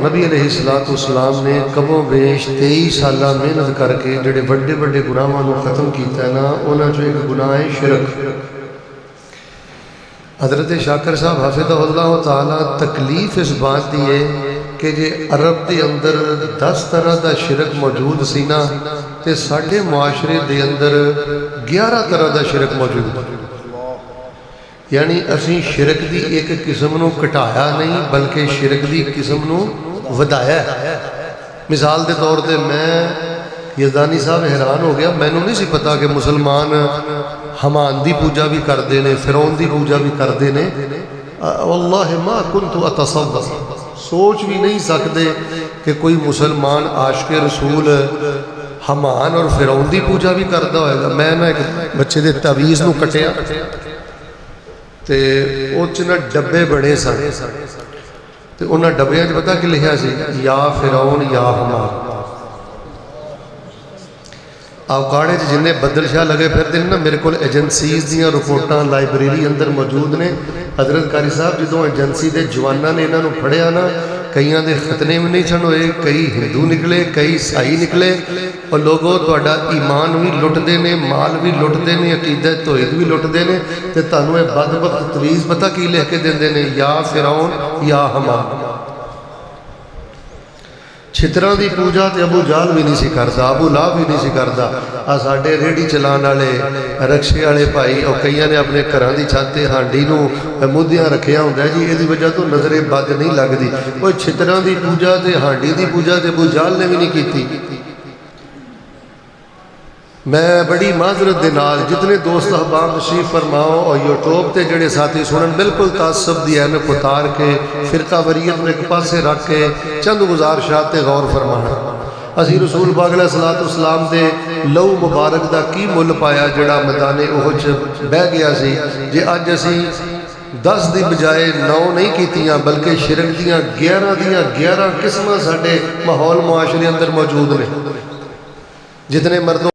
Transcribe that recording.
नबी अलैहिस्सलाम ने कबों बेश 23 साल मेहनत करके जोड़े बड़े बड़े गुनाहों को खत्म किया ना, उन्होंने चो एक गुनाह है शिरक। हज़रत शाकर साहब हाफिज़हुल्लाह ताला तकलीफ इस बात की है कि जे अरब के अंदर 10 तरह का शिरक मौजूद सी ना, तो साढ़े मुआशरे के अंदर 11 तरह का शिरक मौजूद। यानी असी शिरक की एक किस्म को घटाया नहीं, बल्कि शिरक की किस्म को वधाया। मिसाल के तौर पर मैं यज़दानी साहब हैरान हो गया, मैनू नहीं सी पता कि मुसलमान हमान की पूजा भी करते हैं, फिरौन की पूजा भी करते हैं। वल्लाहि मा कुन्तु अतसव्वर, सोच भी नहीं सकते कि कोई मुसलमान आशिक रसूल हमान और फिरौन की पूजा भी करता होगा। मैं ना एक बच्चे के तवीज़ को कटिया तो उस ना डब्बे बने सन, तो उन्होंने डब्बिया पता कि लिखा सी, या फिरौन या हमान। अवकाड़े जिन्हें बदल शाह लगे फिरते हैं ना, मेरे को एजेंसीज दियाँ रिपोर्टां लाइब्रेरी अंदर मौजूद ने। हजरत कारी साहब जो एजेंसी के जवानों ने इन्हों फड़िया ना, कई के खतने भी नहीं छन होए, कई हिंदू निकले, कई ईसाई निकले। और लोगों तुहाडा ईमान भी लुटते हैं, माल भी लुटते हैं, अकीदत तौहीद भी लुटते हैं। तो तुहानू ये बदबख्त तवीज़ पता की लिख के देंदे ने, या फिरौन या हमान। छितरां की पूजा तो अबू जाल भी नहीं सी करता, अबू लाभ भी नहीं सी करता। आ साडे रेहड़ी चलाने वाले रक्शे वाले भाई और कई ने अपने घरों की छत से हांडी नूं मुद्दियां रखिया हुंदा जी, इहदी वजह तो नज़रे बद नहीं लगती। वो छितरां की पूजा तो हांडी की पूजा तो अबू जाल ने भी नहीं की। मैं बड़ी माजरत के नाल जितने दोस्त अहबाब तशरीफ फरमाओ और यूट्यूब पर जोड़े साथी सुनन, बिल्कुल तासब की ऐनक उतार के फिरका वरीयत में एक पासे रख के चंद गुजारिशात ते गौर फरमाना। असी रसूल पाक अलैहिस्सलाम के लहू मुबारक का की मुल पाया जिहड़ा मैदाने उहद बह गया सी। जे अज असी 10 की बजाय 9 नहीं कीतियां, बल्कि शिरक दियां 11 किस्मां साडे माहौल मुआशरे अंदर मौजूद ने। जितने मर्दों